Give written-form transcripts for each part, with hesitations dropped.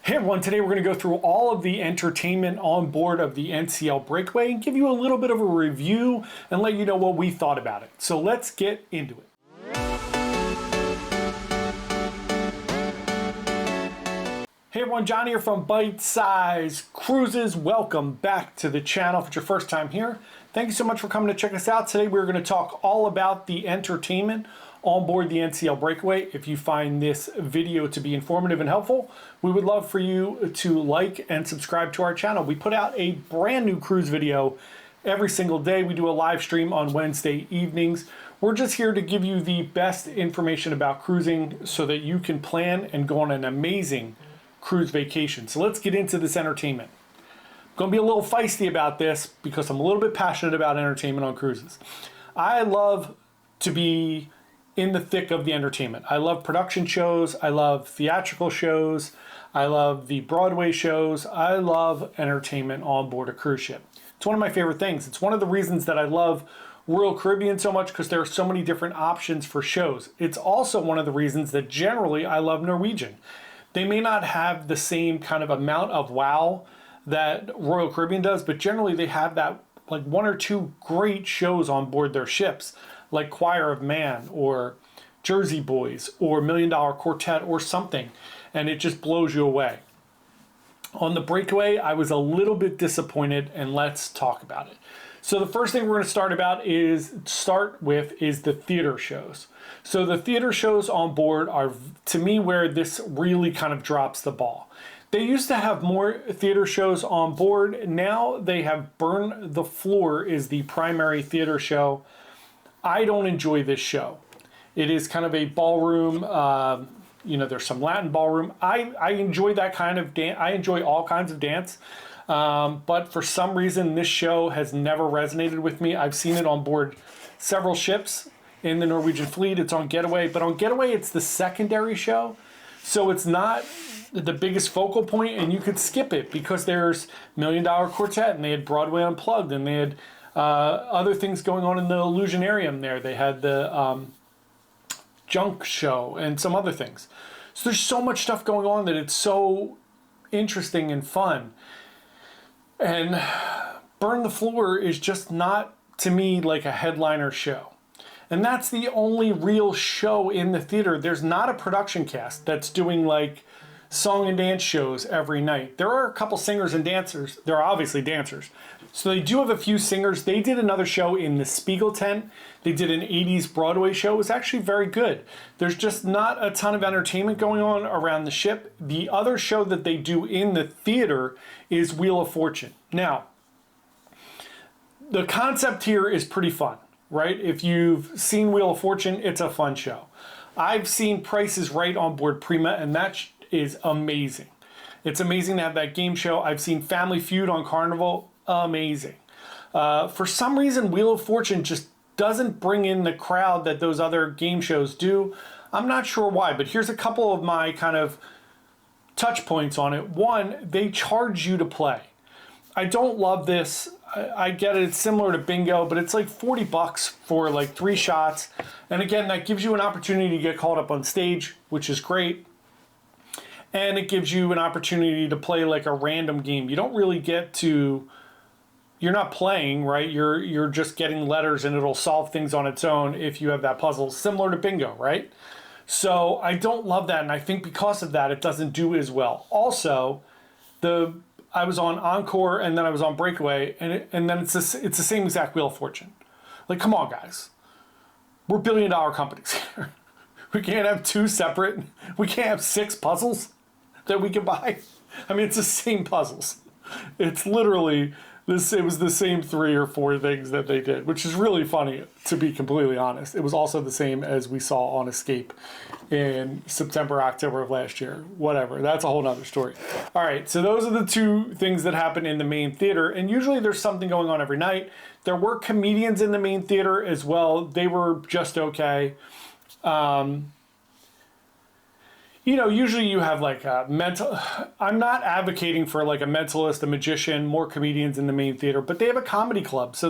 Hey everyone, today we're going to go through all of the entertainment on board of the NCL Breakaway and give you a little bit of a review and let you know what we thought about it. So let's get into it. Hey everyone, John here from Bite Size Cruises. Welcome back to the channel. If it's your first time here, thank you so much for coming to check us out. Today we're going to talk all about the entertainment on board the NCL Breakaway. If you find this video to be informative and helpful, we would love for you to like and subscribe to our channel. We put out a brand new cruise video every single day. We do a live stream on Wednesday evenings. We're just here to give you the best information about cruising so that you can plan and go on an amazing cruise vacation. So let's get into this entertainment. I'm going to be a little feisty about this because I'm a little bit passionate about entertainment on cruises. I love to be in the thick of the entertainment. I love production shows. I love theatrical shows. I love the Broadway shows. I love entertainment on board a cruise ship. It's one of my favorite things. It's one of the reasons that I love Royal Caribbean so much, because there are so many different options for shows. It's also one of the reasons that generally I love Norwegian. They may not have the same kind of amount of wow that Royal Caribbean does, but generally they have that like one or two great shows on board their ships, like Choir of Man or Jersey Boys or $1 Million Quartet or something, and it just blows you away. On the Breakaway, I was a little bit disappointed, and let's talk about it. So the first thing we're going to start with is the theater shows. So the theater shows on board are, to me, where this really kind of drops the ball. They used to have more theater shows on board. Now they have Burn the Floor is the primary theater show. I don't enjoy this show. It is kind of a ballroom, there's some Latin ballroom. I enjoy that kind of dance. I enjoy all kinds of dance. But for some reason, this show has never resonated with me. I've seen it on board several ships in the Norwegian fleet. It's on Getaway, but on Getaway, it's the secondary show. So it's not the biggest focal point, and you could skip it because there's $1 Million Quartet, and they had Broadway Unplugged, and they had other things going on in the Illusionarium there. They had the junk show and some other things. So there's so much stuff going on that it's so interesting and fun. And Burn the Floor is just not, to me, like a headliner show. And that's the only real show in the theater. There's not a production cast that's doing like song and dance shows every night. There are a couple singers and dancers. There are obviously dancers. So they do have a few singers. They did another show in the Spiegel tent. They did an 80s Broadway show. It was actually very good. There's just not a ton of entertainment going on around the ship. The other show that they do in the theater is Wheel of Fortune. Now, the concept here is pretty fun, right? If you've seen Wheel of Fortune, it's a fun show. I've seen Price is Right on board Prima, and that is amazing. It's amazing to have that game show. I've seen Family Feud on Carnival. Amazing. For some reason, Wheel of Fortune just doesn't bring in the crowd that those other game shows do. I'm not sure why, but here's a couple of my kind of touch points on it. One, they charge you to play. I don't love this. I get it. It's similar to bingo, but it's like $40 for like 3 shots. And again, that gives you an opportunity to get called up on stage, which is great. And it gives you an opportunity to play like a random game. You don't really get to, you're not playing, right? You're just getting letters, and it'll solve things on its own if you have that puzzle, similar to bingo, right? So I don't love that, and I think because of that, it doesn't do as well. Also, I was on Encore, and then I was on Breakaway, and then it's the same exact Wheel of Fortune. Like, come on, guys. We're billion-dollar companies here. We can't have 2 separate, we can't have 6 puzzles that we can buy. I mean, it's the same puzzles. It's literally this. It was the same 3 or 4 things that they did, which is really funny, to be completely honest. It was also the same as we saw on Escape in September, October of last year. Whatever, that's a whole nother story. All right, so those are the 2 things that happen in the main theater, and usually there's something going on every night. There were comedians in the main theater as well. They were just okay. Usually you have like a mental, I'm not advocating for like a mentalist, a magician, more comedians in the main theater, but they have a comedy club. So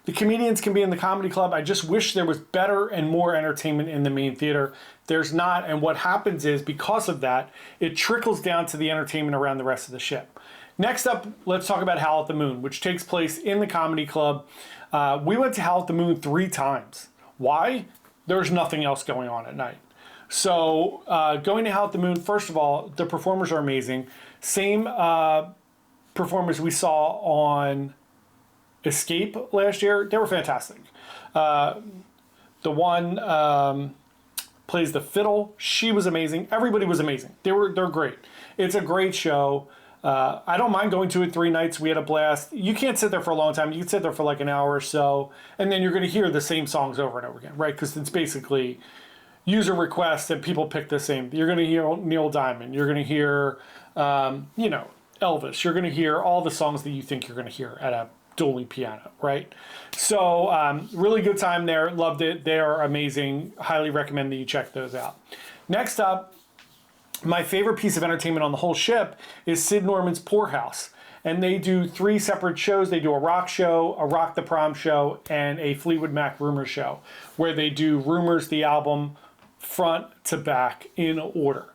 The comedians can be in the comedy club. I just wish there was better and more entertainment in the main theater. There's not, and what happens is, because of that, it trickles down to the entertainment around the rest of the ship. Next up, let's talk about Howl at the Moon, which takes place in the comedy club. We went to Howl at the Moon 3 times. Why? There's nothing else going on at night. So going to Howl at the Moon, first of all, the performers are amazing. Same performers we saw on Escape last year. They were fantastic. The one plays the fiddle. She was amazing. Everybody was amazing. They're great. It's a great show. I don't mind going to it 3 nights. We had a blast. You can't sit there for a long time. You can sit there for like an hour or so, and then you're going to hear the same songs over and over again, right? Because it's basically user requests and people pick the same. You're going to hear Neil Diamond. You're going to hear, Elvis. You're going to hear all the songs that you think you're going to hear at a dueling piano, right? So really good time there. Loved it. They are amazing. Highly recommend that you check those out. Next up, my favorite piece of entertainment on the whole ship is Sid Norman's Poorhouse. And they do 3 separate shows. They do a rock show, a Rock the Prom show, and a Fleetwood Mac Rumors show, where they do Rumors, the album, front to back in order.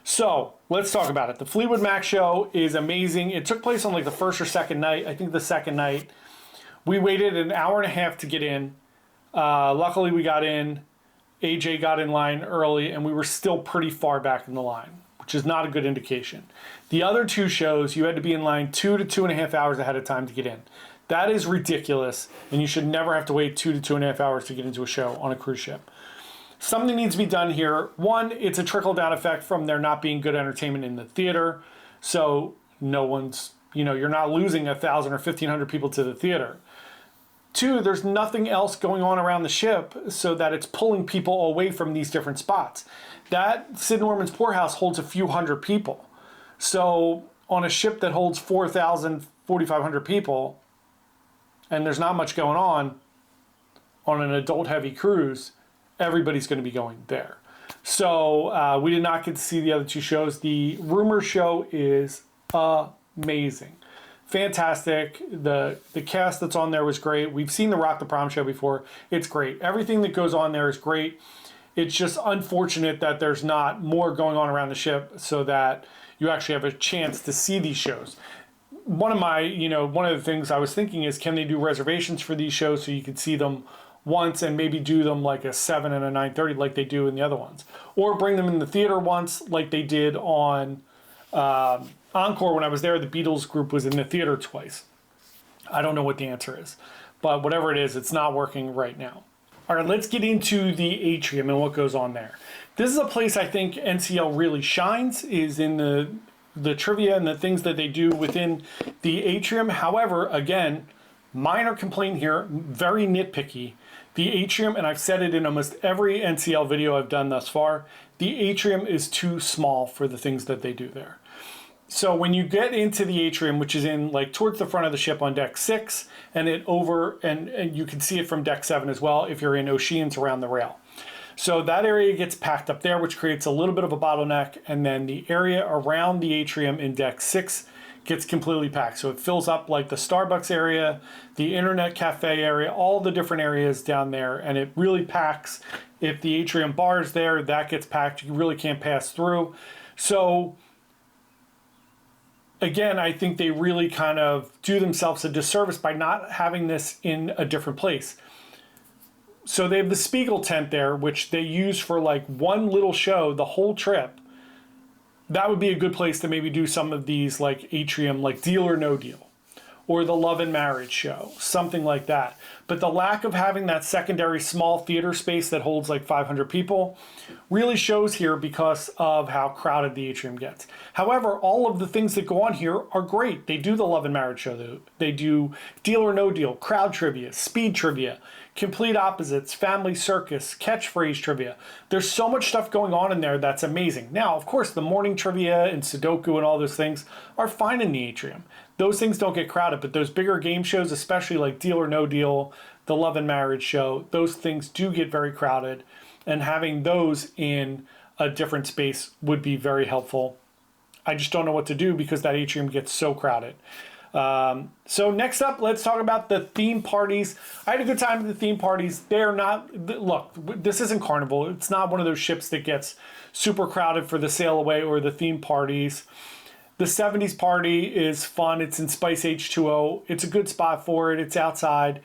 So let's talk about it. The Fleetwood Mac show is amazing. It took place on like the first or second night. I think the second night. We waited an hour and a half to get in. Luckily, we got in. AJ got in line early, and we were still pretty far back in the line, which is not a good indication. The other 2 shows, you had to be in line 2 to 2.5 hours ahead of time to get in. That is ridiculous, and you should never have to wait 2 to 2.5 hours to get into a show on a cruise ship. Something needs to be done here. One, it's a trickle-down effect from there not being good entertainment in the theater, so no one's, you're not losing 1,000 or 1,500 people to the theater. 2, there's nothing else going on around the ship so that it's pulling people away from these different spots. That Sid Norman's Poorhouse holds a few hundred people. So on a ship that holds 4,000, 4,500 people, and there's not much going on an adult-heavy cruise, everybody's going to be going there. So we did not get to see the other 2 shows. The Rumor show is amazing. Fantastic. The cast that's on there was great. We've seen the Rock the Prom show before. It's great. Everything that goes on there is great. It's just unfortunate that there's not more going on around the ship so that you actually have a chance to see these shows. One of the things I was thinking is, can they do reservations for these shows so you could see them once and maybe do them like a 7 and a 9:30 like they do in the other ones, or bring them in the theater once like they did on Encore. When I was there, the Beatles group was in the theater twice. I don't know what the answer is, but whatever it is, it's not working right now. All right, let's get into the Atrium and what goes on there. This is a place I think NCL really shines, is in the trivia and the things that they do within the Atrium. However, again, minor complaint here, very nitpicky. The Atrium, and I've said it in almost every NCL video I've done thus far, the Atrium is too small for the things that they do there. So when you get into the Atrium, which is in like towards the front of the ship on deck 6, and and you can see it from deck 7 as well if you're in Oceans around the rail. So that area gets packed up there, which creates a little bit of a bottleneck, and then the area around the Atrium in deck 6 gets completely packed. So it fills up like the Starbucks area, the internet cafe area, all the different areas down there, and it really packs. If the Atrium bar is there, that gets packed. You really can't pass through. So again, I think they really kind of do themselves a disservice by not having this in a different place. So they have the Spiegel tent there, which they use for like one little show the whole trip. That would be a good place to maybe do some of these like Atrium, like Deal or No Deal, or the Love and Marriage show, something like that. But the lack of having that secondary small theater space that holds like 500 people really shows here because of how crowded the Atrium gets. However, all of the things that go on here are great. They do the Love and Marriage show. They do Deal or No Deal, crowd trivia, speed trivia, complete opposites, family circus, catchphrase trivia. There's so much stuff going on in there that's amazing. Now, of course, the morning trivia and Sudoku and all those things are fine in the Atrium. Those things don't get crowded, but those bigger game shows, especially like Deal or No Deal, the Love and Marriage show, those things do get very crowded, and having those in a different space would be very helpful. I just don't know what to do because that Atrium gets so crowded. So next up, let's talk about the theme parties. I had a good time at the theme parties. They're not, look, this isn't Carnival. It's not one of those ships that gets super crowded for the sail away or the theme parties. The 70s party is fun. It's in Spice H2O. It's a good spot for it. It's outside.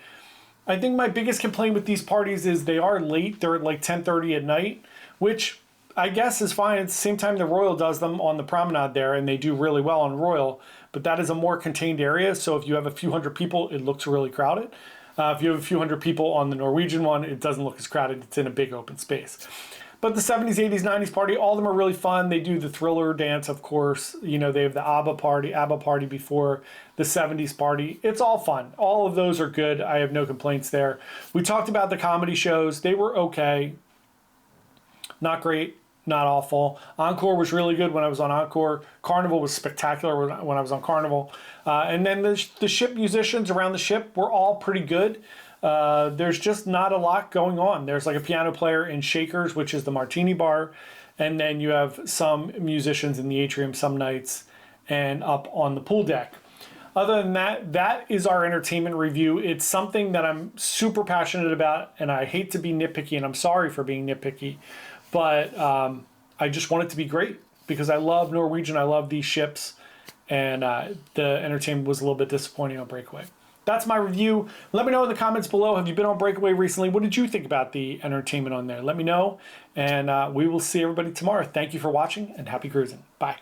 I think my biggest complaint with these parties is they are late. They're at like 10:30 at night, which I guess is fine. It's the same time the Royal does them on the promenade there, and they do really well on Royal. But that is a more contained area, so if you have a few hundred people, it looks really crowded. If you have a few hundred people on the Norwegian one, it doesn't look as crowded. It's in a big open space. But the 70s, 80s, 90s party, all of them are really fun. They do the Thriller dance, of course. You know, they have the ABBA party before the 70s party. It's all fun. All of those are good. I have no complaints there. We talked about the comedy shows. They were okay. Not great. Not awful. Encore was really good when I was on Encore. Carnival was spectacular when I was on Carnival. And then the ship musicians around the ship were all pretty good. There's just not a lot going on. There's like a piano player in Shakers, which is the martini bar. And then you have some musicians in the Atrium some nights and up on the pool deck. Other than that, that is our entertainment review. It's something that I'm super passionate about, and I hate to be nitpicky, and I'm sorry for being nitpicky. But I just want it to be great because I love Norwegian. I love these ships. And the entertainment was a little bit disappointing on Breakaway. That's my review. Let me know in the comments below. Have you been on Breakaway recently? What did you think about the entertainment on there? Let me know. And we will see everybody tomorrow. Thank you for watching and happy cruising. Bye.